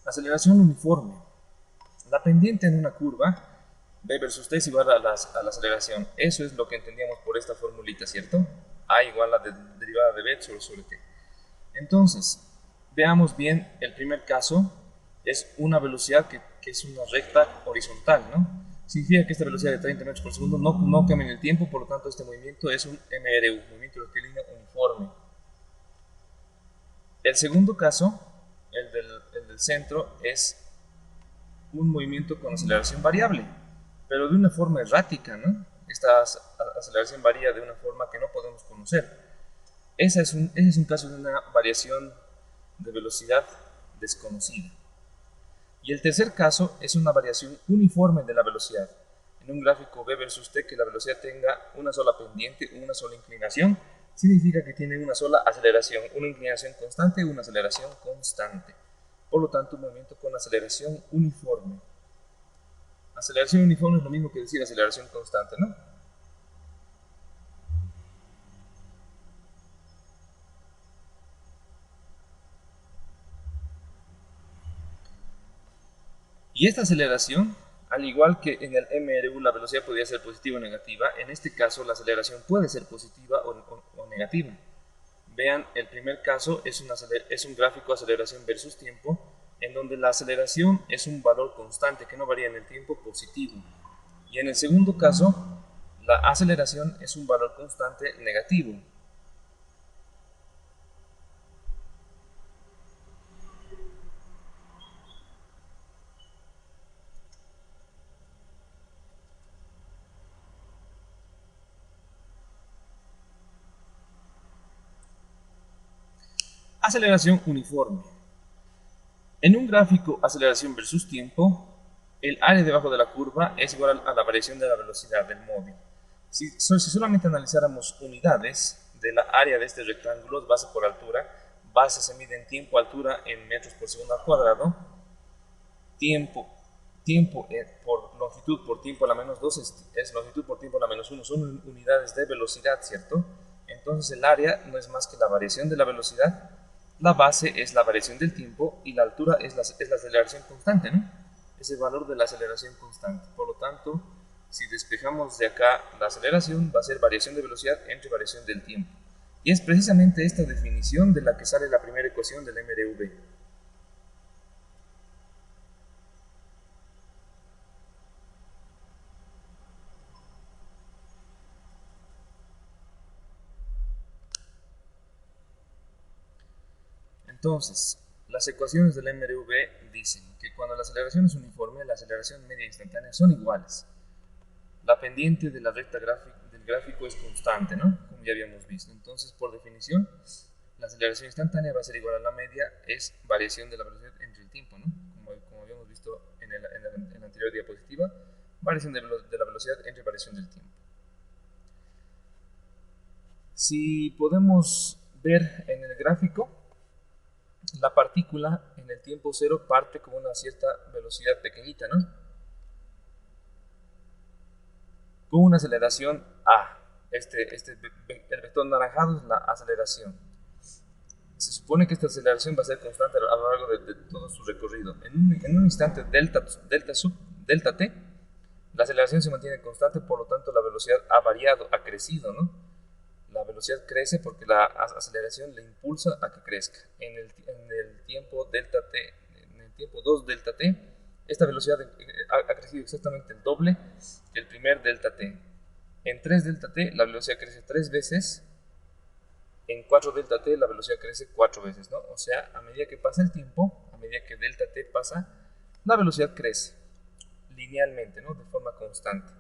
Aceleración uniforme. La pendiente en una curva, b versus t es igual a la aceleración. Eso es lo que entendíamos por esta formulita, ¿cierto? A igual a la derivada de b sobre t. Entonces, veamos bien el primer caso. Es una velocidad que es una recta horizontal, ¿no? Significa que esta velocidad de 30 metros por segundo no cambia en el tiempo, por lo tanto este movimiento es un MRU, movimiento rectilíneo uniforme. El segundo caso, el del centro, es un movimiento con aceleración variable, pero de una forma errática, ¿no? Esta aceleración varía de una forma que no podemos conocer. Ese es un caso de una variación de velocidad desconocida. Y el tercer caso es una variación uniforme de la velocidad. En un gráfico v versus t, que la velocidad tenga una sola pendiente, una sola inclinación, significa que tiene una sola aceleración, una inclinación constante y una aceleración constante. Por lo tanto, un movimiento con aceleración uniforme. Aceleración uniforme es lo mismo que decir aceleración constante, ¿no? Y esta aceleración, al igual que en el MRU la velocidad podría ser positiva o negativa, en este caso la aceleración puede ser positiva o negativa. Vean, el primer caso es un gráfico de aceleración versus tiempo, en donde la aceleración es un valor constante que no varía en el tiempo positivo. Y en el segundo caso, la aceleración es un valor constante negativo. Aceleración uniforme. En un gráfico aceleración versus tiempo, el área debajo de la curva es igual a la variación de la velocidad del móvil. Si solamente analizáramos unidades de la área de este rectángulo, base por altura, base se mide en tiempo, altura en metros por segundo al cuadrado, tiempo por longitud por tiempo a la menos 2 es longitud por tiempo a la menos 1, son unidades de velocidad, ¿cierto? Entonces el área no es más que la variación de la velocidad, la base es la variación del tiempo y la altura es la aceleración constante, ¿no? Es el valor de la aceleración constante. Por lo tanto, si despejamos de acá la aceleración, va a ser variación de velocidad entre variación del tiempo. Y es precisamente esta definición de la que sale la primera ecuación del MRV. Entonces, las ecuaciones del MRV dicen que cuando la aceleración es uniforme, la aceleración media e instantánea son iguales. La pendiente de la recta del gráfico es constante, ¿no? Como ya habíamos visto. Entonces, por definición, la aceleración instantánea va a ser igual a la media, es variación de la velocidad entre el tiempo, ¿no? Como habíamos visto en la anterior diapositiva, variación de la velocidad entre variación del tiempo. Si podemos ver en el gráfico, la partícula en el tiempo cero parte con una cierta velocidad pequeñita, ¿no? Con una aceleración A. El vector naranjado es la aceleración. Se supone que esta aceleración va a ser constante a lo largo de todo su recorrido. En un instante delta t, la aceleración se mantiene constante, por lo tanto la velocidad ha variado, ha crecido, ¿no? La velocidad crece porque la aceleración le impulsa a que crezca. En el tiempo delta t, en el tiempo 2 delta t, esta velocidad ha crecido exactamente el doble que el primer delta t. En 3 delta t la velocidad crece 3 veces, en 4 delta t la velocidad crece 4 veces, ¿no? O sea, a medida que pasa el tiempo, a medida que delta t pasa, la velocidad crece linealmente, ¿no? De forma constante.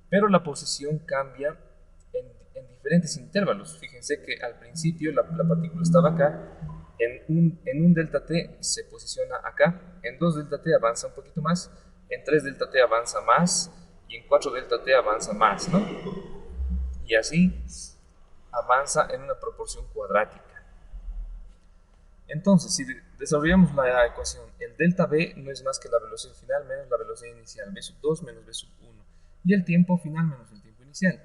Pero la posición cambia en diferentes intervalos. Fíjense que al principio la partícula estaba acá, en un delta t se posiciona acá, en 2 delta t avanza un poquito más, en 3 delta t avanza más y en 4 delta t avanza más, ¿no? Y así avanza en una proporción cuadrática. Entonces, si desarrollamos la ecuación, el delta b no es más que la velocidad final menos la velocidad inicial, v sub 2 menos v sub 1, y el tiempo final menos el tiempo inicial.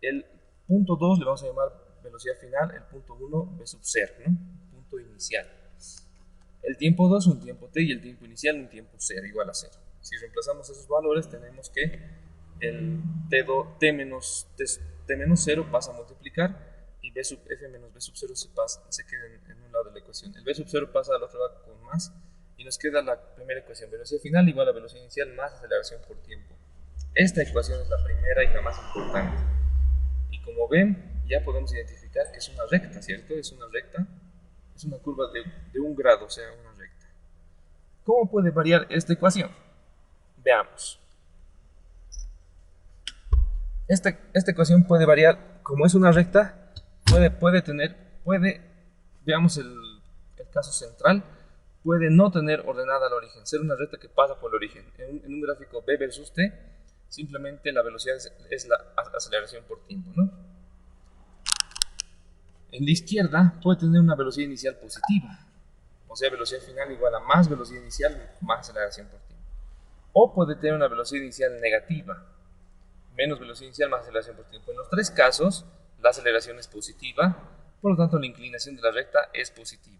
El punto 2 le vamos a llamar velocidad final, el punto 1 v sub 0, ¿no? Punto inicial. El tiempo 2 un tiempo t y el tiempo inicial un tiempo 0 igual a 0. Si reemplazamos esos valores tenemos que el t menos 0 pasa a multiplicar y b sub f menos b sub 0 se queda en un lado de la ecuación. El b sub 0 pasa al otro lado con más y nos queda la primera ecuación, velocidad final igual a velocidad inicial más aceleración por tiempo. Esta ecuación es la primera y la más importante. Y como ven, ya podemos identificar que es una recta, ¿cierto? Es una recta, es una curva de 1 grado, o sea, una recta. ¿Cómo puede variar esta ecuación? Veamos. Esta ecuación puede variar, como es una recta, veamos el caso central, puede no tener ordenada al origen, ser una recta que pasa por el origen. En un gráfico B versus T, simplemente la velocidad es la aceleración por tiempo, ¿no? En la izquierda puede tener una velocidad inicial positiva, o sea, velocidad final igual a más velocidad inicial más aceleración por tiempo. O puede tener una velocidad inicial negativa, menos velocidad inicial más aceleración por tiempo. En los tres casos, la aceleración es positiva, por lo tanto la inclinación de la recta es positiva.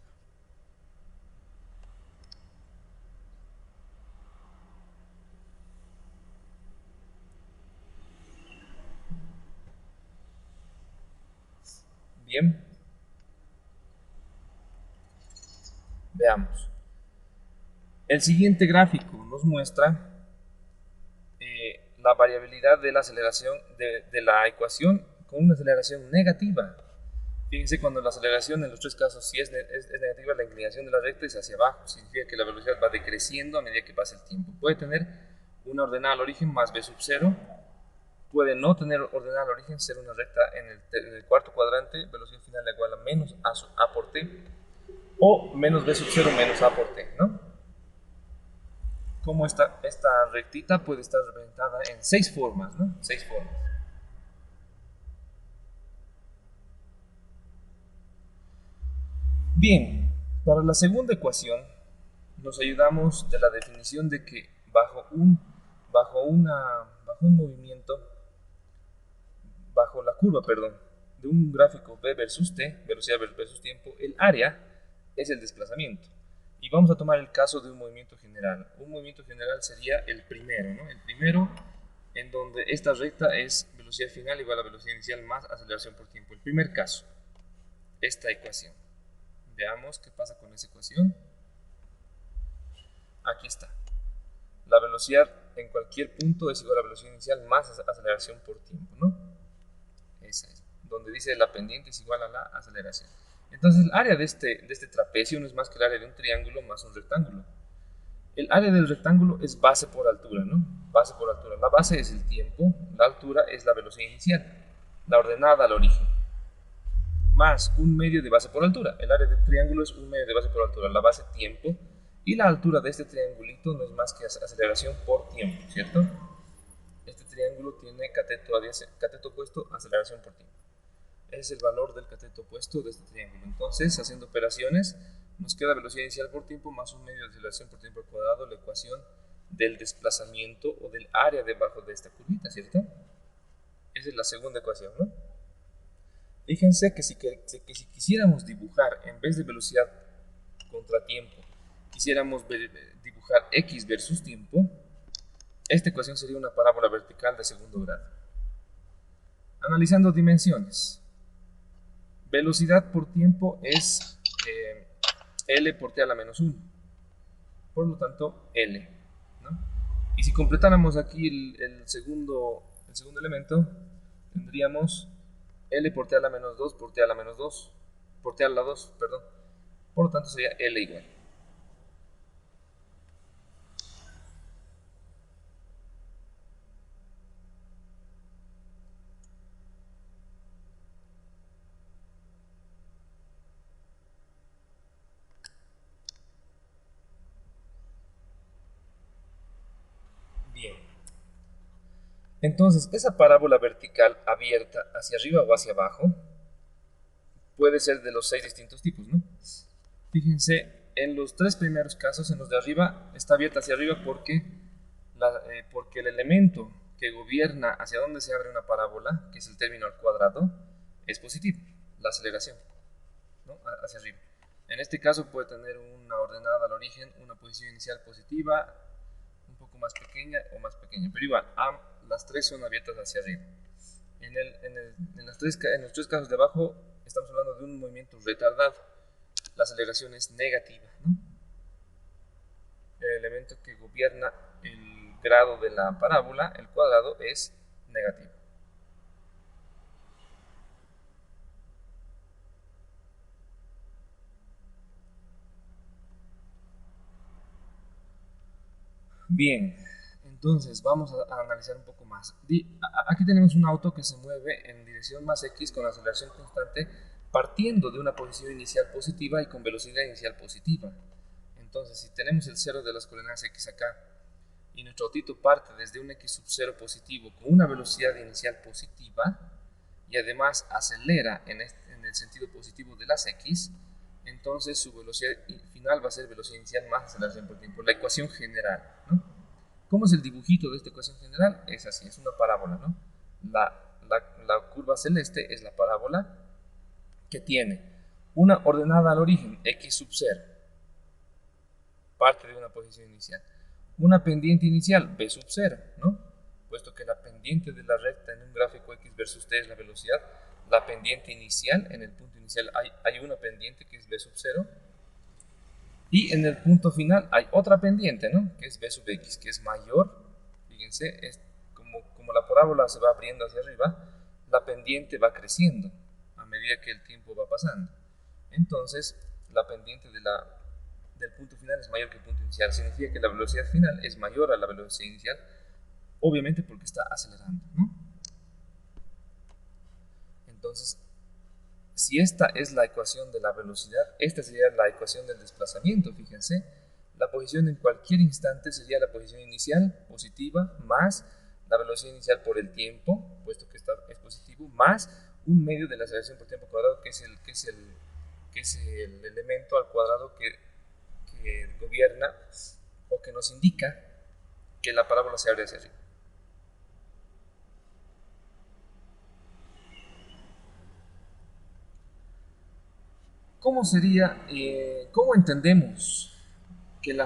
Bien. Veamos. El siguiente gráfico nos muestra la variabilidad de la aceleración de la ecuación con una aceleración negativa. Fíjense, cuando la aceleración en los tres casos si es negativa, la inclinación de la recta es hacia abajo. Significa que la velocidad va decreciendo a medida que pasa el tiempo. Puede tener una ordenada al origen más b sub 0. Puede no tener ordenada al origen, ser una recta en el cuarto cuadrante, velocidad final igual a menos a por t. O menos b sub 0 menos a por t, ¿no? Como esta rectita puede estar representada en 6 formas, ¿no? 6 formas. Bien, para la segunda ecuación nos ayudamos de la definición de que bajo la curva, de un gráfico B versus T, velocidad versus tiempo, el área es el desplazamiento. Y vamos a tomar el caso de un movimiento general. Un movimiento general sería el primero, ¿no? El primero en donde esta recta es velocidad final igual a velocidad inicial más aceleración por tiempo. El primer caso, esta ecuación. Veamos qué pasa con esa ecuación. Aquí está. La velocidad en cualquier punto es igual a velocidad inicial más aceleración por tiempo, ¿no? Esa es. Donde dice la pendiente es igual a la aceleración. Entonces el área de este trapecio no es más que el área de un triángulo más un rectángulo. El área del rectángulo es base por altura, ¿no? Base por altura. La base es el tiempo, la altura es la velocidad inicial, la ordenada al origen, más un medio de base por altura. El área del triángulo es un medio de base por altura, la base tiempo, y la altura de este triangulito no es más que aceleración por tiempo, ¿cierto? Este triángulo tiene cateto opuesto, aceleración por tiempo. Ese es el valor del cateto opuesto de este triángulo. Entonces, haciendo operaciones, nos queda velocidad inicial por tiempo más un medio de aceleración por tiempo al cuadrado, la ecuación del desplazamiento o del área debajo de esta curvita, ¿cierto? Esa es la segunda ecuación, ¿no? Fíjense que si quisiéramos dibujar, en vez de velocidad contra tiempo, quisiéramos dibujar x versus tiempo, esta ecuación sería una parábola vertical de segundo grado. Analizando dimensiones. Velocidad por tiempo es L por t a la menos 1. Por lo tanto, L, ¿no? Y si completáramos aquí el segundo elemento, tendríamos L por t a la menos 2 por t a la menos 2, por t a la 2, perdón. Por lo tanto, sería L igual. Bien. Entonces, esa parábola vertical abierta hacia arriba o hacia abajo puede ser de los 6 distintos tipos, ¿no? Fíjense, en los tres primeros casos, en los de arriba, está abierta hacia arriba porque el elemento que gobierna hacia dónde se abre una parábola, que es el término al cuadrado, es positivo, la aceleración, ¿no? Hacia arriba. En este caso puede tener una ordenada al origen, una posición inicial positiva, un poco más pequeña o más pequeña, pero igual, las tres son abiertas hacia arriba. En los tres casos de abajo estamos hablando de un movimiento retardado. La aceleración es negativa, ¿no? El elemento que gobierna el grado de la parábola, el cuadrado, es negativo. Bien, entonces vamos a analizar un poco más. Aquí tenemos un auto que se mueve en dirección más x con aceleración constante, partiendo de una posición inicial positiva y con velocidad inicial positiva. Entonces, si tenemos el cero de las coordenadas x acá y nuestro autito parte desde un x sub 0 positivo con una velocidad inicial positiva y además acelera en el sentido positivo de las x, entonces su velocidad final va a ser velocidad inicial más aceleración por tiempo, la ecuación general, ¿no? ¿Cómo es el dibujito de esta ecuación general? Es así, es una parábola, ¿no? La curva celeste es la parábola que tiene una ordenada al origen, x sub 0, parte de una posición inicial, una pendiente inicial, b sub 0, ¿no? Puesto que la pendiente de la recta en un gráfico x versus t es la velocidad, la pendiente inicial, en el punto inicial hay una pendiente que es b sub 0, y en el punto final hay otra pendiente, ¿no? Que es b sub x, que es mayor. Fíjense, es como la parábola se va abriendo hacia arriba, la pendiente va creciendo a medida que el tiempo va pasando. Entonces, la pendiente del punto final es mayor que el punto inicial. Significa que la velocidad final es mayor a la velocidad inicial, obviamente porque está acelerando, ¿no? Entonces, si esta es la ecuación de la velocidad, esta sería la ecuación del desplazamiento, fíjense. La posición en cualquier instante sería la posición inicial, positiva, más la velocidad inicial por el tiempo, puesto que es positivo, más un medio de la aceleración por tiempo cuadrado, que es el elemento al cuadrado que gobierna o que nos indica que la parábola se abre hacia arriba. ¿Cómo sería, cómo entendemos que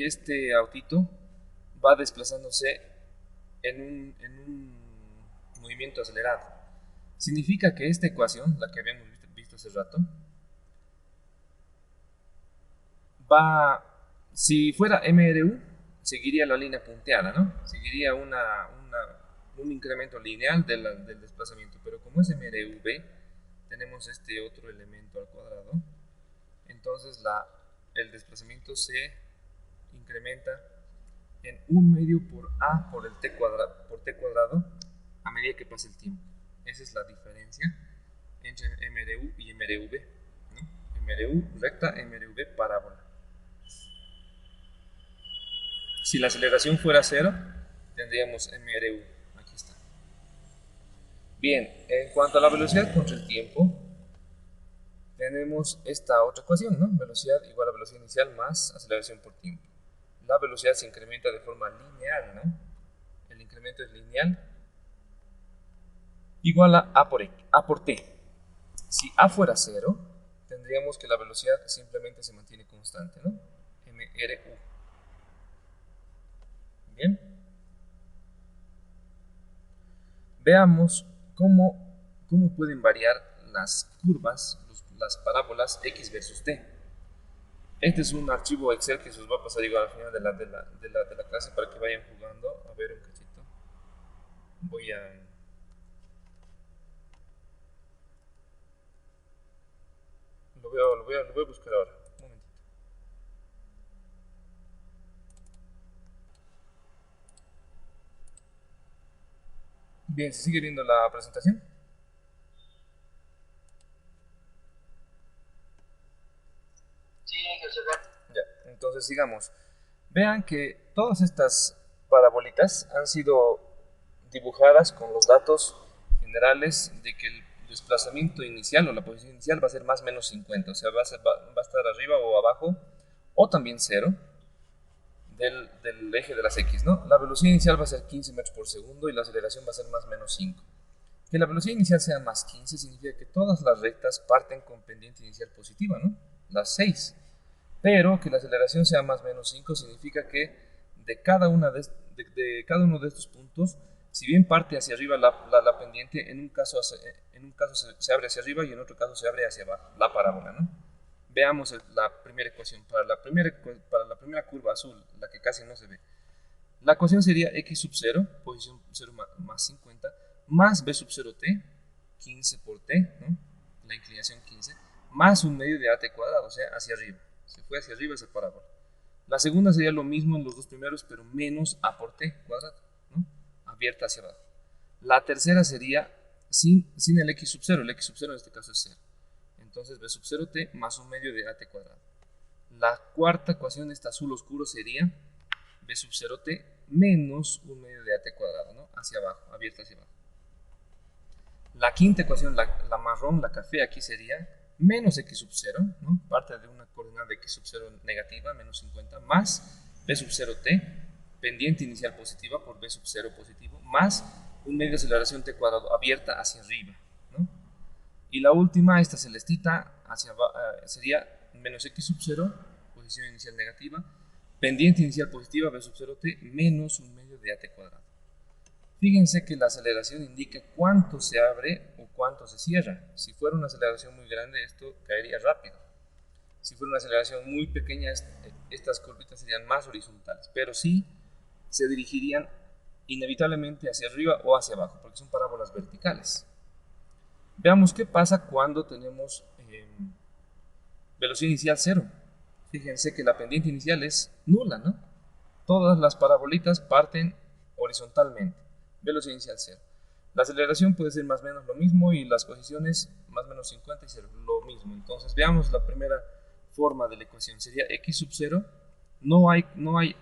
este autito va desplazándose en un movimiento acelerado? Significa que esta ecuación, la que habíamos visto hace rato, si fuera MRU, seguiría la línea punteada, ¿no? Seguiría un incremento lineal del desplazamiento, pero como es MRV, tenemos este otro elemento al cuadrado, entonces el desplazamiento se incrementa en un medio por A por t cuadrado a medida que pasa el tiempo. Esa es la diferencia entre MRU y MRV, ¿no? MRU recta, MRV parábola. Si la aceleración fuera 0, tendríamos MRU. Aquí está. Bien, en cuanto a la velocidad contra el tiempo, tenemos esta otra ecuación, ¿no? Velocidad igual a velocidad inicial más aceleración por tiempo. La velocidad se incrementa de forma lineal, ¿no? El incremento es lineal, igual a A por T. Si A fuera 0, tendríamos que la velocidad simplemente se mantiene constante, ¿no? MRU. Bien. Veamos cómo pueden variar las curvas, las parábolas x versus t. Este es un archivo Excel que se os va a pasar igual al final de la clase para que vayan jugando. A ver un cachito. Lo voy a buscar ahora. Un momentito. Bien, ¿se sigue viendo la presentación? Sí, José. Ya, entonces sigamos. Vean que todas estas parabolitas han sido dibujadas con los datos generales de que el desplazamiento inicial o la posición inicial va a ser más o menos 50, o sea, va a estar arriba o abajo, o también 0 del eje de las X, ¿no? La velocidad inicial va a ser 15 metros por segundo y la aceleración va a ser más o menos 5. Que la velocidad inicial sea más 15 significa que todas las rectas parten con pendiente inicial positiva, ¿no? Las 6. Pero que la aceleración sea más menos 5 significa que de cada, de cada uno de estos puntos, si bien parte hacia arriba la pendiente, en un caso, se abre hacia arriba y en otro caso se abre hacia abajo, la parábola, ¿no? Veamos la primera ecuación. Para la primera curva azul, la que casi no se ve, la ecuación sería x sub 0, posición 0 más 50, más b sub 0 t, 15 por t, ¿no? La inclinación 15, más un medio de at cuadrado, o sea, hacia arriba. Se fue hacia arriba esa parábola. La segunda sería lo mismo en los dos primeros, pero menos a por t cuadrado, ¿no? Abierta hacia abajo. La tercera sería sin el x sub 0. El x sub 0 en este caso es 0. Entonces b sub 0t más un medio de at cuadrado. La cuarta ecuación, esta azul oscuro, sería b sub 0t menos un medio de at cuadrado, ¿no? Hacia abajo, abierta hacia abajo. La quinta ecuación, la marrón, la café, aquí sería menos x sub 0, ¿no? Parte de una coordenada de x sub 0 negativa, menos 50, más b sub 0t, pendiente inicial positiva por b sub 0 positivo, más un medio de aceleración t cuadrado, abierta hacia arriba, ¿no? Y la última, esta celestita, sería menos x sub 0, posición inicial negativa, pendiente inicial positiva, b sub 0t, menos un medio de at cuadrado. Fíjense que la aceleración indica cuánto se abre o cuánto se cierra. Si fuera una aceleración muy grande, esto caería rápido. Si fuera una aceleración muy pequeña, estas curvitas serían más horizontales, pero sí se dirigirían inevitablemente hacia arriba o hacia abajo, porque son parábolas verticales. Veamos qué pasa cuando tenemos velocidad inicial 0. Fíjense que la pendiente inicial es nula, ¿no? Todas las parabolitas parten horizontalmente. Velocidad inicial 0. La aceleración puede ser más o menos lo mismo y las posiciones más o menos 50 y 0, lo mismo. Entonces veamos la primera forma de la ecuación. Sería x sub 0. No hay,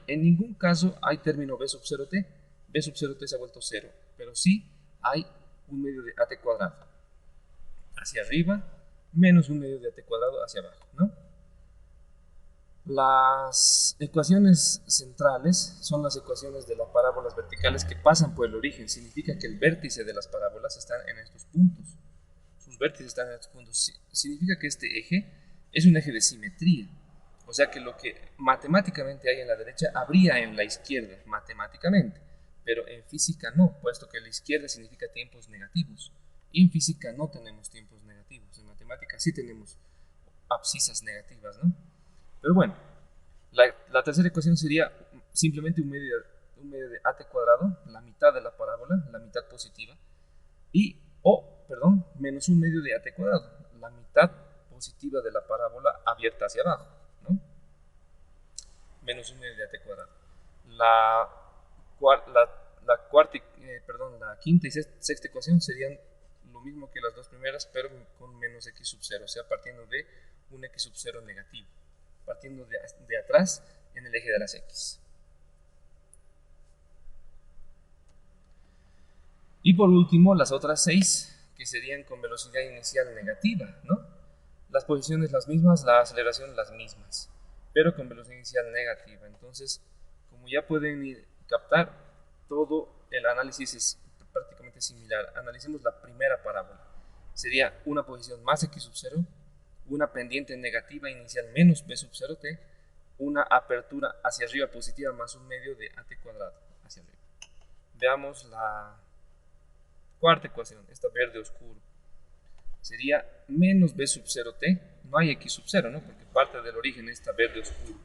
en ningún caso hay término b sub 0t. B sub 0t se ha vuelto 0. Pero sí hay un medio de at cuadrado hacia arriba menos un medio de at cuadrado hacia abajo, ¿no? Las ecuaciones centrales son las ecuaciones de las parábolas verticales que pasan por el origen. Significa que el vértice de las parábolas están en estos puntos. Sus vértices están en estos puntos. Significa que este eje es un eje de simetría. O sea que lo que matemáticamente hay en la derecha habría en la izquierda, matemáticamente. Pero en física no, puesto que la izquierda significa tiempos negativos. Y en física no tenemos tiempos negativos. En matemática sí tenemos abscisas negativas, ¿no? Pero bueno, la tercera ecuación sería simplemente un medio de at cuadrado, la mitad de la parábola, la mitad positiva, menos un medio de at cuadrado, la mitad positiva de la parábola abierta hacia abajo, ¿no? Menos un medio de at cuadrado. La quinta y sexta ecuación serían lo mismo que las dos primeras, pero con menos x sub 0, o sea, partiendo de un x sub 0 negativo, partiendo de atrás en el eje de las x. Y por último, las otras 6, que serían con velocidad inicial negativa, ¿no? Las posiciones las mismas, la aceleración las mismas, pero con velocidad inicial negativa. Entonces, como ya pueden captar, todo el análisis es prácticamente similar. Analicemos la primera parábola. Sería una posición más x sub 0, una pendiente negativa inicial menos b sub 0t, una apertura hacia arriba positiva más un medio de at cuadrado hacia arriba. Veamos la cuarta ecuación, esta verde oscuro. Sería menos b sub 0t, no hay x sub 0, ¿no? Porque parte del origen esta verde oscuro.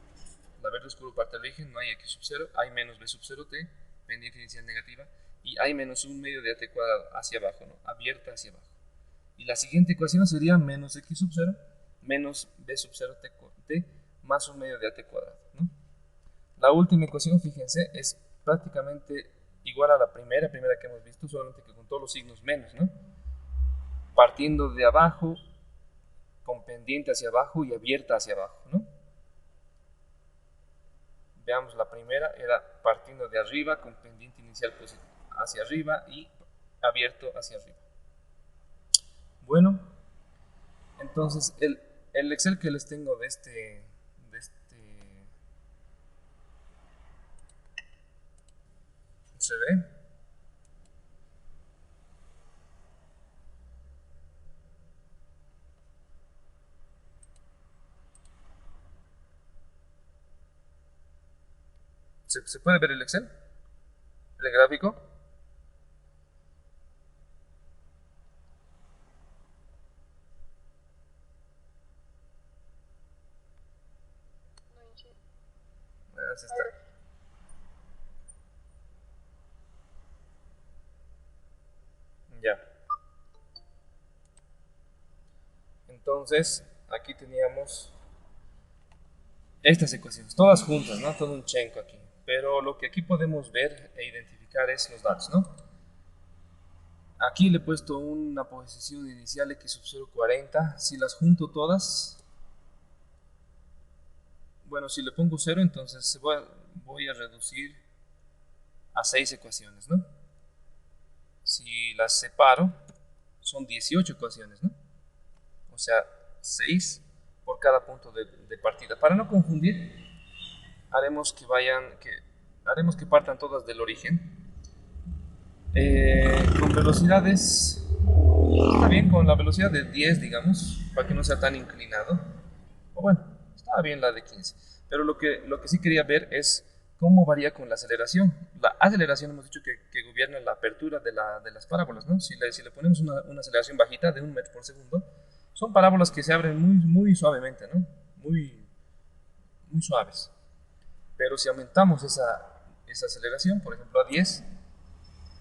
La verde oscuro parte del origen, no hay x sub 0, hay menos b sub 0t, pendiente inicial negativa, y hay menos un medio de at cuadrado hacia abajo, ¿no? Abierta hacia abajo. Y la siguiente ecuación sería menos x sub 0 menos b sub 0t más un medio de at cuadrado, ¿no? La última ecuación, fíjense, es prácticamente igual a la primera que hemos visto, solamente que con todos los signos menos, ¿no? Partiendo de abajo, con pendiente hacia abajo y abierta hacia abajo, ¿no? Veamos la primera, era partiendo de arriba, con pendiente inicial hacia arriba y abierto hacia arriba. Bueno, entonces el Excel que les tengo de ¿se ve? ¿Se puede ver el Excel? ¿El gráfico? Así está. Ya. Entonces, aquí teníamos estas ecuaciones, todas juntas, ¿no? Todo un chenco aquí. Pero lo que aquí podemos ver e identificar es los datos, ¿no? Aquí le he puesto una posición inicial x sub 0,40. Si las junto todas, bueno, si le pongo 0, entonces voy a reducir a 6 ecuaciones, ¿no? Si las separo, son 18 ecuaciones, ¿no? O sea, 6 por cada punto de partida. Para no confundir, haremos que partan todas del origen. Con velocidades, está bien, con la velocidad de 10, digamos, para que no sea tan inclinado. O bueno, estaba bien la de 15. Pero lo que sí quería ver es cómo varía con la aceleración. La aceleración hemos dicho que gobierna la apertura de las parábolas, ¿no? Si le ponemos una aceleración bajita de 1 metro por segundo, son parábolas que se abren muy suavemente, ¿no? Muy suaves. Pero si aumentamos esa aceleración, por ejemplo a 10,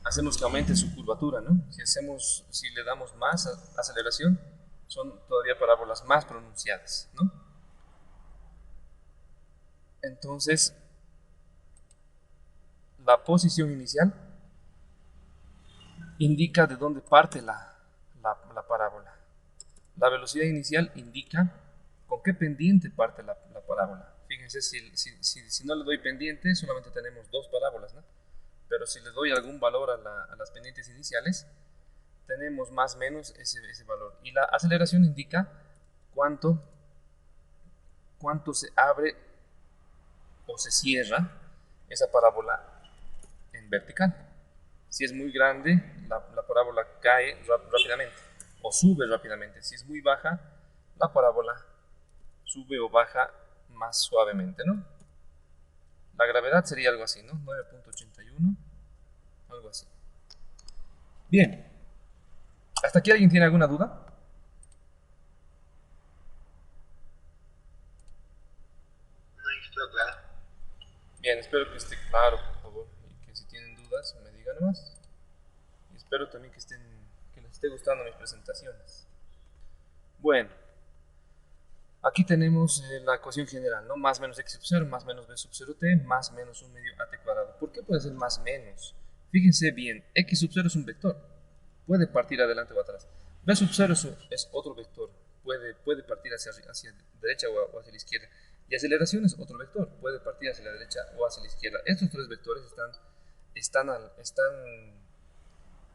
hacemos que aumente su curvatura, ¿no? Si le damos más aceleración, son todavía parábolas más pronunciadas, ¿no? Entonces, la posición inicial indica de dónde parte la parábola. La velocidad inicial indica con qué pendiente parte la parábola. Fíjense, si no le doy pendiente, solamente tenemos dos parábolas, ¿no? Pero si le doy algún valor a las pendientes iniciales, tenemos más o menos ese valor. Y la aceleración indica cuánto se abre o se cierra esa parábola en vertical. Si es muy grande, la parábola cae rápidamente o sube rápidamente. Si es muy baja, la parábola sube o baja más suavemente, ¿no? La gravedad sería algo así, ¿no? 9.81, algo así. Bien. ¿Hasta aquí alguien tiene alguna duda? No, está claro. Bien, espero que esté claro, por favor. Y que si tienen dudas, me digan nomás. Y espero también que les esté gustando mis presentaciones. Bueno. Aquí tenemos la ecuación general, ¿no? Más menos x sub 0, más menos b sub 0t, más menos 1 medio at cuadrado. ¿Por qué puede ser más menos? Fíjense bien, x sub 0 es un vector. Puede partir adelante o atrás. B sub 0 es otro vector. Puede partir hacia derecha o hacia la izquierda. Y aceleración es otro vector. Puede partir hacia la derecha o hacia la izquierda. Estos tres vectores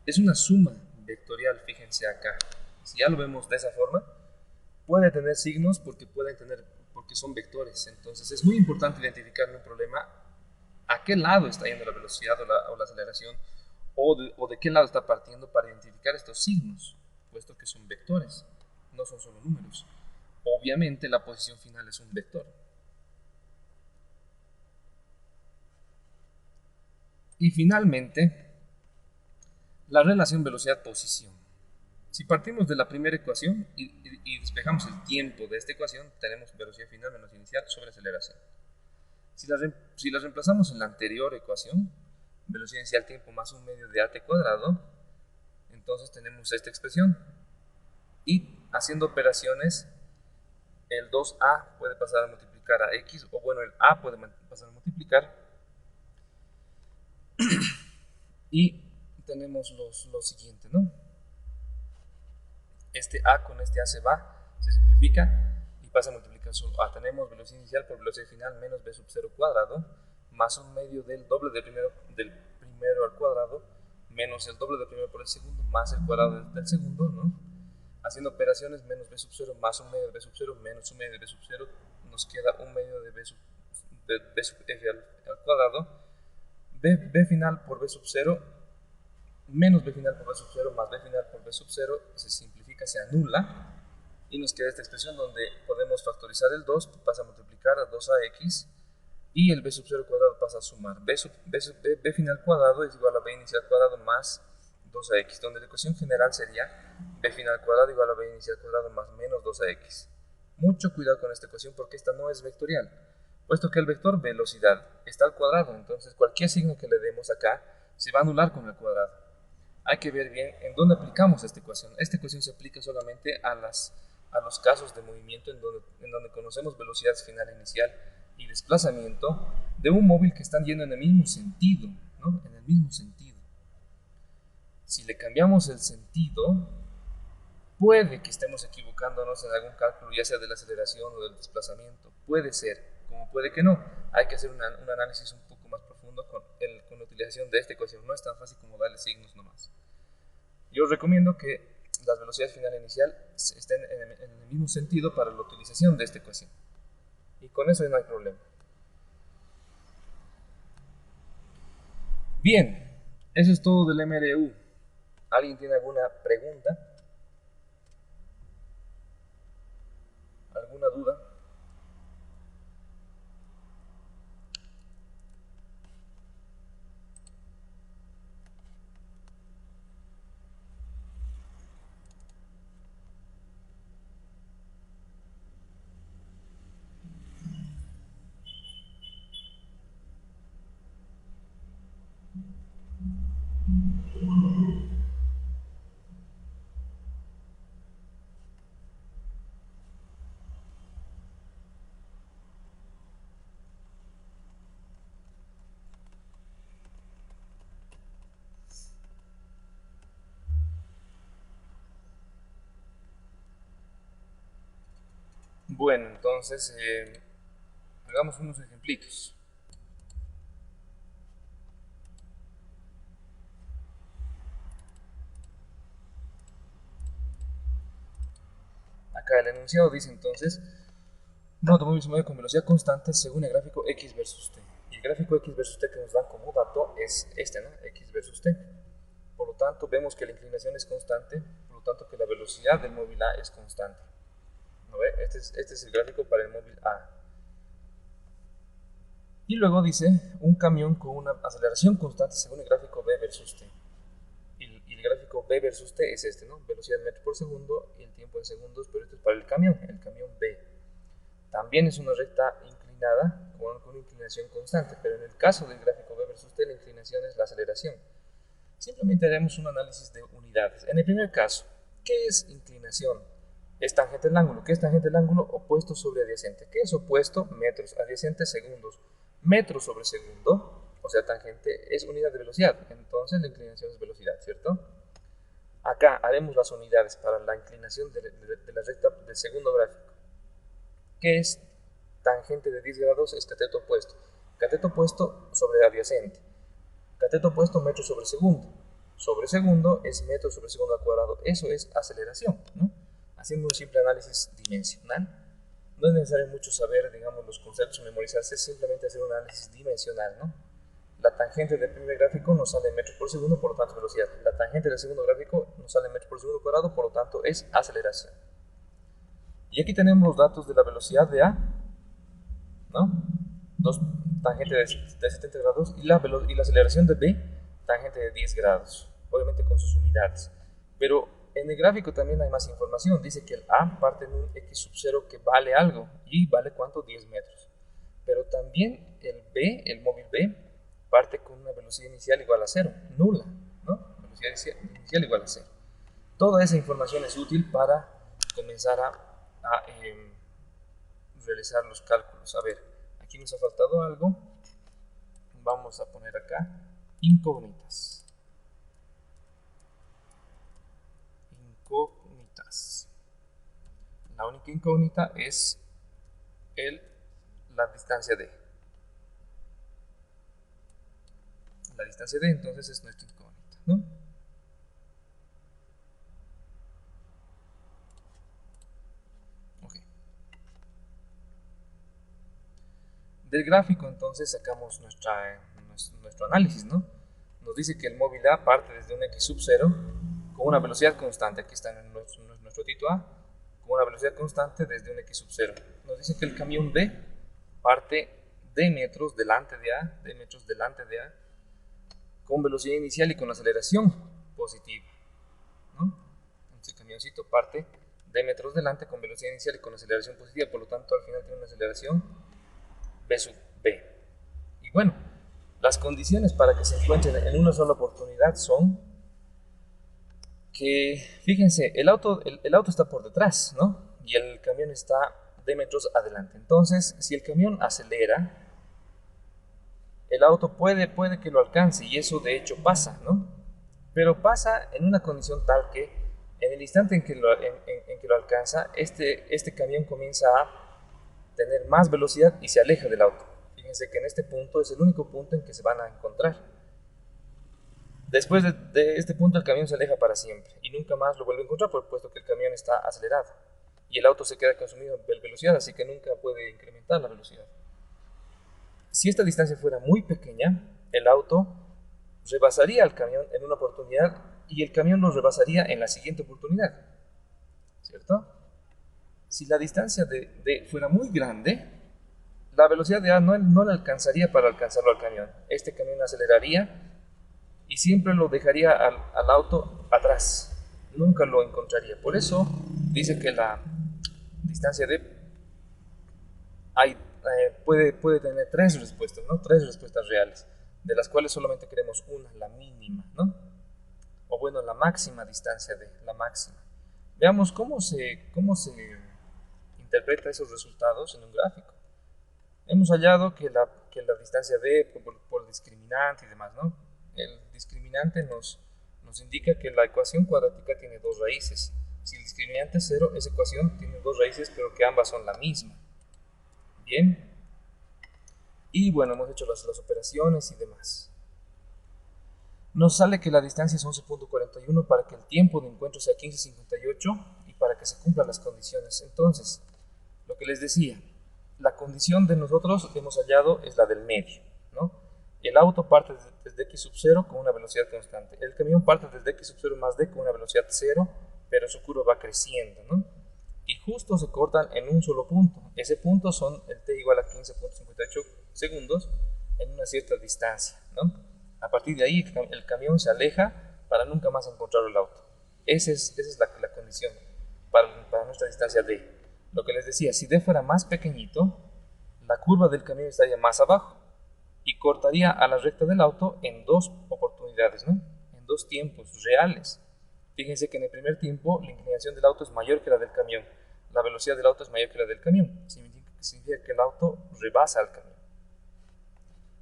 es una suma vectorial, fíjense acá. Si ya lo vemos de esa forma, puede tener signos porque son vectores. Entonces es muy importante identificar en un problema a qué lado está yendo la velocidad o la aceleración o de qué lado está partiendo para identificar estos signos, puesto que son vectores, no son solo números. Obviamente la posición final es un vector. Y finalmente, la relación velocidad-posición. Si partimos de la primera ecuación y despejamos el tiempo de esta ecuación, tenemos velocidad final menos inicial sobre aceleración. Si la reemplazamos en la anterior ecuación, velocidad inicial tiempo más 1 medio de at cuadrado, entonces tenemos esta expresión. Y haciendo operaciones, el 2a puede pasar a multiplicar a x, o bueno, el a puede pasar a multiplicar. Y tenemos lo siguiente, ¿no? Este a con este a se va, se simplifica y pasa a multiplicar solo a. Tenemos velocidad inicial por velocidad final menos b sub 0 cuadrado más 1 medio del doble del primero al cuadrado menos el doble del primero por el segundo más el cuadrado del segundo, ¿no? Haciendo operaciones, menos b sub 0 más 1 medio de b sub 0 menos 1 medio de b sub 0, nos queda 1 medio de b sub f al cuadrado. B final por b sub 0 menos b final por b sub 0 más b final por b sub 0 se simplifica, se anula y nos queda esta expresión donde podemos factorizar el 2, pasa a multiplicar a 2ax y el b sub 0 cuadrado pasa a sumar. B final cuadrado es igual a b inicial cuadrado más 2ax, donde la ecuación general sería b final cuadrado igual a b inicial cuadrado más menos 2ax. Mucho cuidado con esta ecuación porque esta no es vectorial, puesto que el vector velocidad está al cuadrado, entonces cualquier signo que le demos acá se va a anular con el cuadrado. Hay que ver bien en dónde aplicamos esta ecuación. Esta ecuación se aplica solamente a los casos de movimiento en donde conocemos velocidad final inicial y desplazamiento de un móvil que están yendo en el mismo sentido, ¿no? En el mismo sentido. Si le cambiamos el sentido, puede que estemos equivocándonos en algún cálculo, ya sea de la aceleración o del desplazamiento. Puede ser, como puede que no. Hay que hacer un análisis un poco más profundo con la utilización de esta ecuación. No es tan fácil como darle signos nomás. Yo os recomiendo que las velocidades final e inicial estén en el mismo sentido para la utilización de esta ecuación. Y con eso no hay problema. Bien, eso es todo del MRU. ¿Alguien tiene alguna pregunta? ¿Alguna duda? Bueno, entonces hagamos unos ejemplitos. Acá el enunciado dice entonces: un automóvil se mueve con velocidad constante según el gráfico x versus t. Y el gráfico x versus t que nos dan como dato es este, ¿no? X versus t. Por lo tanto, vemos que la inclinación es constante, por lo tanto que la velocidad del móvil A es constante. ¿No ve? Este es el gráfico para el móvil A. Y luego dice un camión con una aceleración constante según el gráfico B versus T. Y el gráfico B versus T es este, ¿no? Velocidad en metros por segundo y el tiempo en segundos, pero esto es para el camión B. También es una recta inclinada con una inclinación constante, pero en el caso del gráfico B versus T la inclinación es la aceleración. Simplemente haremos un análisis de unidades. En el primer caso, ¿qué es inclinación? Es tangente al ángulo. ¿Qué es tangente al ángulo? Opuesto sobre adyacente. ¿Qué es opuesto? Metros. Adyacente, segundos. Metros sobre segundo, o sea, tangente, es unidad de velocidad. Entonces la inclinación es velocidad, ¿cierto? Acá haremos las unidades para la inclinación de la recta del segundo gráfico. ¿Qué es tangente de 10 grados? Es cateto opuesto. Cateto opuesto sobre adyacente. Cateto opuesto, metro sobre segundo. Sobre segundo es metro sobre segundo al cuadrado. Eso es aceleración, ¿no? Haciendo un simple análisis dimensional. No es necesario mucho saber, digamos, los conceptos, memorizarse, simplemente hacer un análisis dimensional, ¿no? La tangente del primer gráfico nos sale en metros por segundo, por lo tanto velocidad. La tangente del segundo gráfico nos sale en metros por segundo cuadrado, por lo tanto es aceleración. Y aquí tenemos los datos de la velocidad de A, ¿no? Tangente de 70 grados y la aceleración de B, tangente de 10 grados, obviamente con sus unidades. Pero en el gráfico también hay más información. Dice que el A parte en un x sub 0 que vale algo. ¿Y vale cuánto? 10 metros. Pero también el B, el móvil B, parte con una velocidad inicial igual a 0. Nula, ¿no? Velocidad inicial igual a 0. Toda esa información es útil para comenzar a realizar los cálculos. A ver, aquí nos ha faltado algo. Vamos a poner acá incógnitas. La única incógnita es la distancia d. La distancia d entonces es nuestra incógnita, ¿no? Okay. Del gráfico entonces sacamos nuestro análisis, ¿no? Nos dice que el móvil A parte desde un x sub 0 con una velocidad constante. Aquí está nuestro tito A, con una velocidad constante desde un x sub 0. Nos dice que el camión B parte d metros delante de A, con velocidad inicial y con aceleración positiva, ¿no? Entonces el camioncito parte d metros delante con velocidad inicial y con aceleración positiva, por lo tanto al final tiene una aceleración v sub b. Y bueno, las condiciones para que se encuentren en una sola oportunidad son que, fíjense, el auto está por detrás, ¿no? Y el camión está d metros adelante. Entonces, si el camión acelera, el auto puede que lo alcance, y eso de hecho pasa, ¿no? Pero pasa en una condición tal que en el instante en que lo alcanza, este camión comienza a tener más velocidad y se aleja del auto. Fíjense que en este punto es el único punto en que se van a encontrar. Después de este punto el camión se aleja para siempre y nunca más lo vuelve a encontrar, puesto que el camión está acelerado y el auto se queda consumido en velocidad, así que nunca puede incrementar la velocidad. Si esta distancia fuera muy pequeña, el auto rebasaría al camión en una oportunidad y el camión lo rebasaría en la siguiente oportunidad, ¿cierto? Si la distancia de D fuera muy grande, la velocidad de A no le alcanzaría para alcanzarlo al camión. Este camión aceleraría y siempre lo dejaría al auto atrás, nunca lo encontraría. Por eso dice que la distancia D puede tener tres respuestas, ¿no? Tres respuestas reales, de las cuales solamente queremos una, la mínima, ¿no? O bueno, la máxima distancia D, la máxima. Veamos cómo se interpreta esos resultados en un gráfico. Hemos hallado que la distancia D por el discriminante y demás, ¿no? El discriminante nos indica que la ecuación cuadrática tiene dos raíces. Si el discriminante es 0, esa ecuación tiene dos raíces, pero que ambas son la misma. Bien. Y bueno, hemos hecho las operaciones y demás. Nos sale que la distancia es 11.41 para que el tiempo de encuentro sea 15.58 y para que se cumplan las condiciones. Entonces, lo que les decía, la condición de nosotros que hemos hallado es la del medio, ¿no? El auto parte desde x sub 0 con una velocidad constante. El camión parte desde x sub 0 más d con una velocidad 0, pero su curva va creciendo, ¿no? Y justo se cortan en un solo punto. Ese punto son el t igual a 15.58 segundos en una cierta distancia, ¿no? A partir de ahí el camión se aleja para nunca más encontrar el auto. Esa es la condición para nuestra distancia d. Lo que les decía, si d fuera más pequeñito, la curva del camión estaría más abajo y cortaría a la recta del auto en dos oportunidades, ¿no? En dos tiempos reales. Fíjense que en el primer tiempo la inclinación del auto es mayor que la del camión. La velocidad del auto es mayor que la del camión. Significa que el auto rebasa al camión.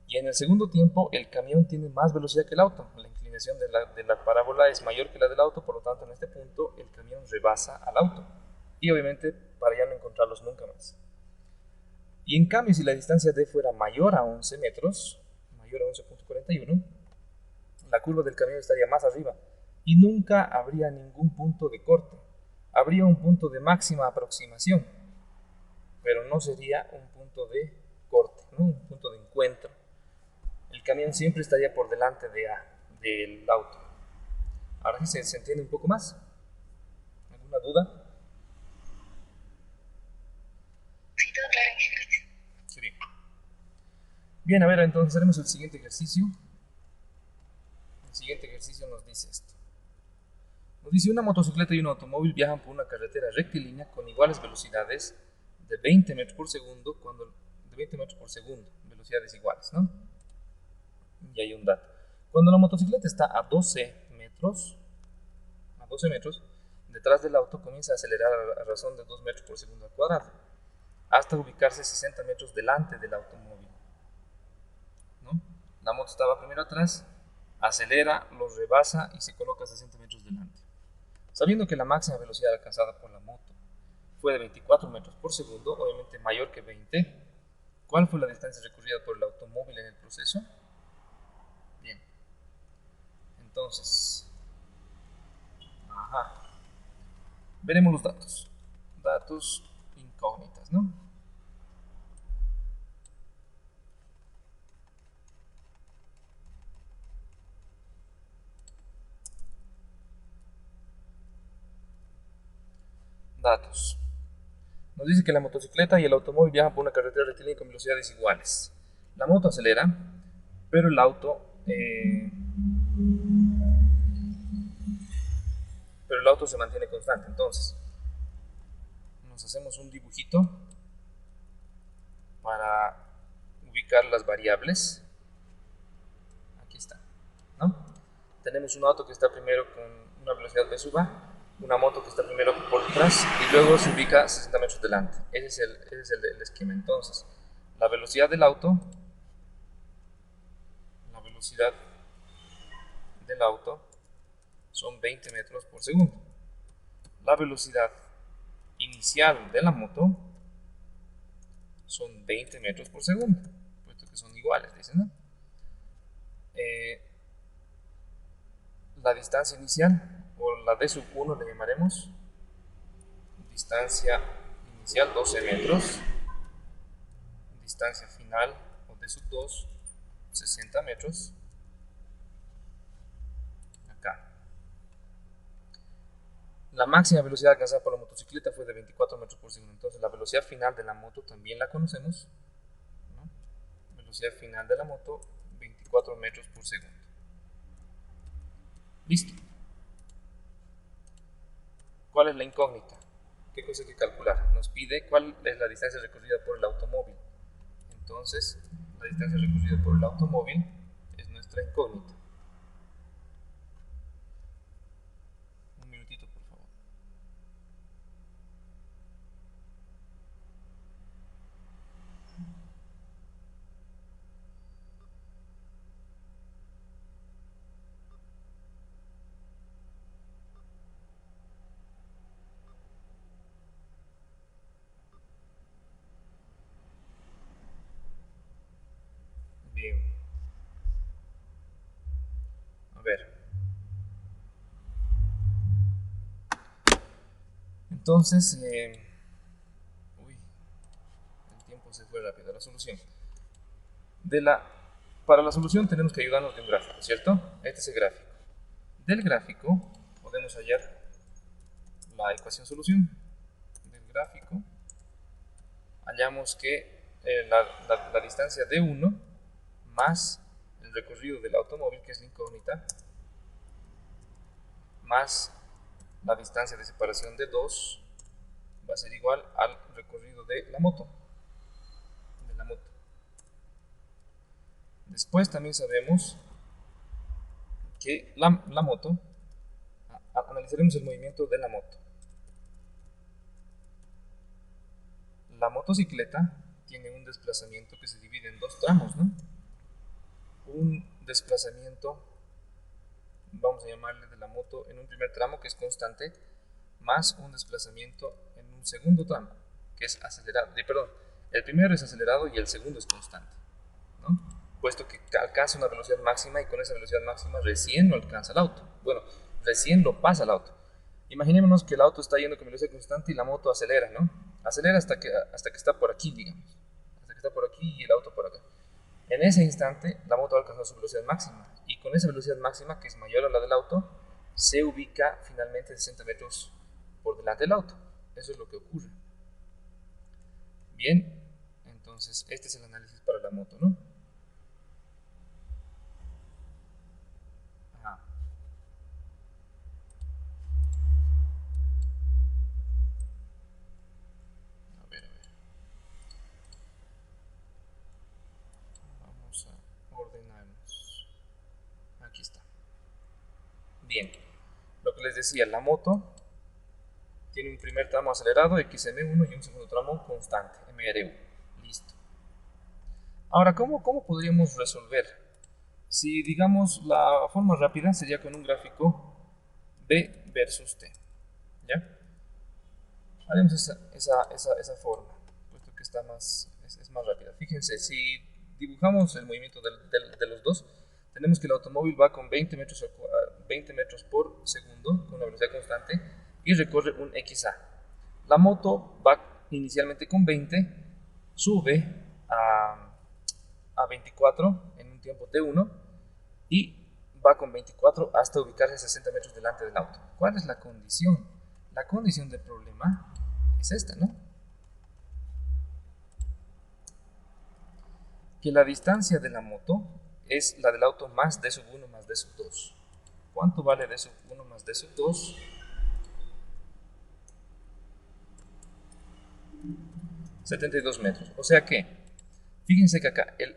Y en el segundo tiempo el camión tiene más velocidad que el auto. La inclinación de la parábola es mayor que la del auto, por lo tanto en este punto el camión rebasa al auto. Y obviamente para ya no encontrarlos nunca más. Y en cambio, si la distancia d fuera mayor a 11 metros, mayor a 11.41, la curva del camión estaría más arriba y nunca habría ningún punto de corte. Habría un punto de máxima aproximación, pero no sería un punto de corte, ¿no? Un punto de encuentro. El camión siempre estaría por delante del auto. Ahora sí se entiende un poco más. ¿Alguna duda? Sí, todo claro. Sí. Bien, a ver, entonces haremos el siguiente ejercicio. El siguiente ejercicio nos dice esto. Nos dice, una motocicleta y un automóvil viajan por una carretera rectilínea con iguales velocidades de 20 metros por segundo, velocidades iguales, ¿no? Y hay un dato. Cuando la motocicleta está a 12 metros, detrás del auto comienza a acelerar a razón de 2 metros por segundo al cuadrado, hasta ubicarse 60 metros delante del automóvil, ¿no? La moto estaba primero atrás, acelera, lo rebasa y se coloca 60 metros delante. Sabiendo que la máxima velocidad alcanzada por la moto fue de 24 metros por segundo, obviamente mayor que 20, ¿cuál fue la distancia recorrida por el automóvil en el proceso? Bien, entonces, veremos los datos incógnitas, ¿no? Datos. Nos dice que la motocicleta y el automóvil viajan por una carretera rectilínea con velocidades iguales. La moto acelera, pero el auto se mantiene constante. Entonces, nos hacemos un dibujito para ubicar las variables. Aquí está, ¿no? Tenemos un auto que está primero con una velocidad v sub a, una moto que está primero por detrás y luego se ubica 60 metros delante. Ese es el esquema. Entonces, la velocidad del auto son 20 metros por segundo. La velocidad inicial de la moto son 20 metros por segundo, puesto que son iguales, dicen, ¿no? La distancia inicial, o la d sub 1 le llamaremos, distancia inicial 12 metros, distancia final, o d sub 2, 60 metros, acá. La máxima velocidad alcanzada por la motocicleta fue de 24 metros por segundo. Entonces la velocidad final de la moto también la conocemos, ¿no? Velocidad final de la moto, 24 metros por segundo. Listo. ¿Cuál es la incógnita? ¿Qué cosa hay que calcular? Nos pide cuál es la distancia recorrida por el automóvil. Entonces, la distancia recorrida por el automóvil es nuestra incógnita. Un minutito, por favor. Bien. A ver. Entonces, uy, el tiempo se fue rápido. La solución. Para la solución tenemos que ayudarnos de un gráfico, ¿cierto? Este es el gráfico. Del gráfico podemos hallar la ecuación solución. Del gráfico hallamos que la distancia de 1 más el recorrido del automóvil, que es la incógnita, más la distancia de separación de 2 va a ser igual al recorrido de la moto. Después también sabemos que la moto, analizaremos el movimiento de la moto. La motocicleta tiene un desplazamiento que se divide en dos tramos, ¿no? Un desplazamiento, vamos a llamarle de la moto en un primer tramo, que es constante, más un desplazamiento en un segundo tramo, que es acelerado. Perdón, el primero es acelerado y el segundo es constante, ¿no? Puesto que alcanza una velocidad máxima y con esa velocidad máxima recién lo alcanza el auto. Bueno, recién lo pasa el auto. Imaginémonos que el auto está yendo con velocidad constante y la moto acelera, ¿no? Acelera hasta que está por aquí, digamos. Hasta que está por aquí y el auto por acá. En ese instante, la moto alcanza su velocidad máxima. Y con esa velocidad máxima, que es mayor a la del auto, se ubica finalmente 60 metros por delante del auto. Eso es lo que ocurre. Bien, entonces este es el análisis para la moto, ¿no? Ajá. A ver. Vamos a ordenarnos. Aquí está. Bien, lo que les decía, la moto tiene un primer tramo acelerado, XM1, y un segundo tramo constante, MRU. Listo. Ahora, ¿cómo podríamos resolver? Si, digamos, la forma rápida sería con un gráfico B versus T. ¿Ya? Haremos esa forma, puesto que es más rápida. Fíjense, si dibujamos el movimiento de los dos, tenemos que el automóvil va con 20 metros por segundo, con una velocidad constante, y recorre un XA. La moto va inicialmente con 20, sube a 24 en un tiempo T1 y va con 24 hasta ubicarse a 60 metros delante del auto. ¿Cuál es la condición? La condición del problema es esta, ¿no? que la distancia de la moto es la del auto más D sub 1 más D sub 2. ¿Cuánto vale D sub 1 más D sub 2? 72 metros. O sea que, fíjense que acá el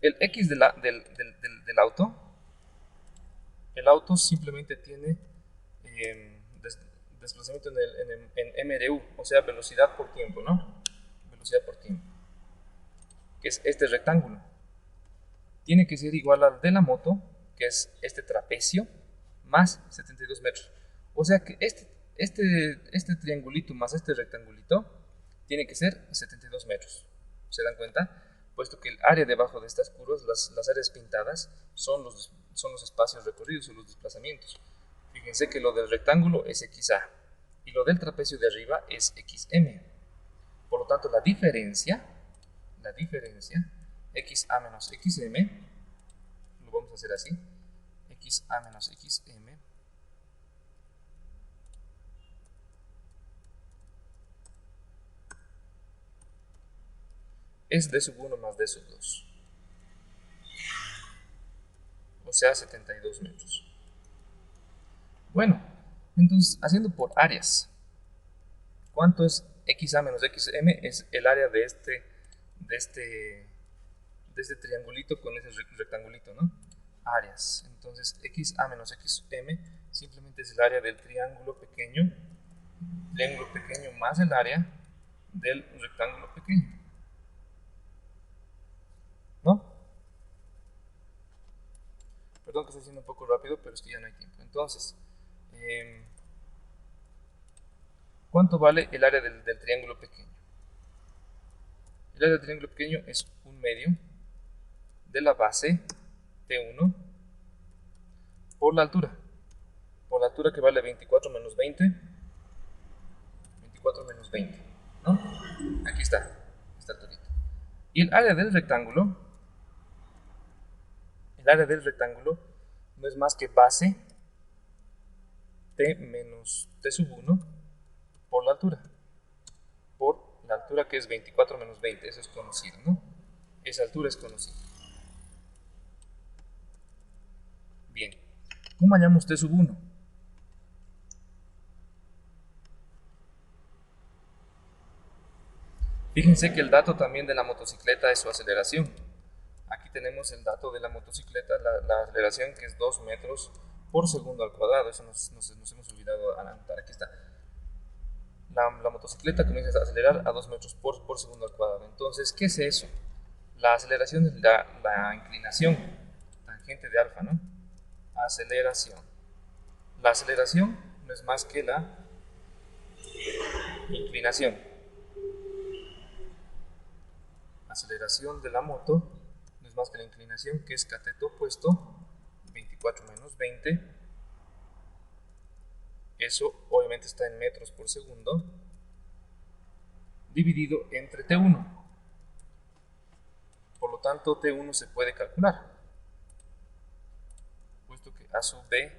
X del auto, el auto simplemente tiene desplazamiento en MRU, o sea, velocidad por tiempo, ¿no? Velocidad por tiempo, que es este rectángulo. Tiene que ser igual al de la moto, que es este trapecio, más 72 metros. O sea que este triangulito más este rectangulito tiene que ser 72 metros. ¿Se dan cuenta? Puesto que el área debajo de estas curvas, las áreas pintadas, son los espacios recorridos o los desplazamientos. Fíjense que lo del rectángulo es XA y lo del trapecio de arriba es XM. Por lo tanto, la diferencia XA menos XM, lo vamos a hacer así, XA menos XM es D sub 1 más D sub 2, o sea 72 metros. Bueno, entonces haciendo por áreas, ¿cuánto es XA menos XM? Es el área de este triangulito con ese rectangulito, ¿no? Áreas. Entonces XA menos XM simplemente es el área del triángulo pequeño más el área del rectángulo pequeño, ¿no? Perdón que estoy haciendo un poco rápido, pero es que ya no hay tiempo. Entonces, ¿cuánto vale el área del triángulo pequeño? El área del triángulo pequeño es 1/2 de la base T1 por la altura. Por la altura que vale 24 menos 20. 24 menos 20, ¿no? Aquí está, esta alturita. Y el área del rectángulo no es más que base T menos T sub 1 por la altura. Por la altura que es 24 menos 20, eso es conocido, ¿no? Esa altura es conocida. Bien, ¿cómo hallamos T sub 1? Fíjense que el dato también de la motocicleta es su aceleración. Aquí tenemos el dato de la motocicleta, la aceleración, que es 2 metros por segundo al cuadrado. Eso nos hemos olvidado anotar. Aquí está. La motocicleta comienza a acelerar a 2 metros por segundo al cuadrado. Entonces, ¿qué es eso? La aceleración es la inclinación, tangente de alfa, ¿no? Aceleración. La aceleración no es más que la inclinación. Aceleración de la moto no es más que la inclinación, que es cateto opuesto, 24 menos 20. Eso obviamente está en metros por segundo, dividido entre T1. Por lo tanto, T1 se puede calcular, puesto que A sub B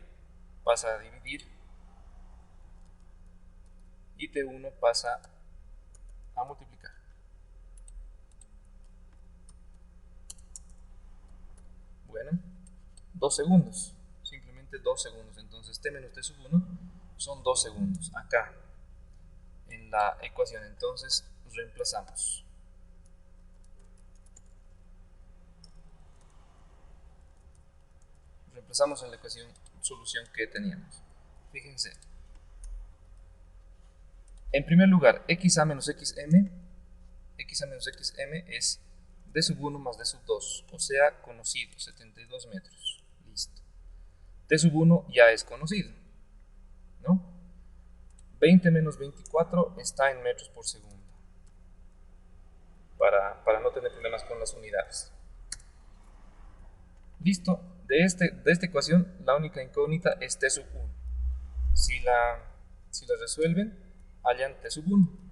pasa a dividir y T1 pasa a multiplicar. Bueno, 2 segundos, simplemente 2 segundos. Entonces T menos T sub 1 son 2 segundos acá en la ecuación. Entonces reemplazamos. Reemplazamos en la ecuación solución que teníamos. Fíjense. En primer lugar, XA menos XM es D sub 1 más D sub 2, o sea, conocido, 72 metros. Listo. D sub 1 ya es conocido, ¿no? 20 menos 24 está en metros por segundo, para no tener problemas con las unidades. Listo. De esta ecuación, la única incógnita es T sub 1. Si la resuelven, hallan T sub 1.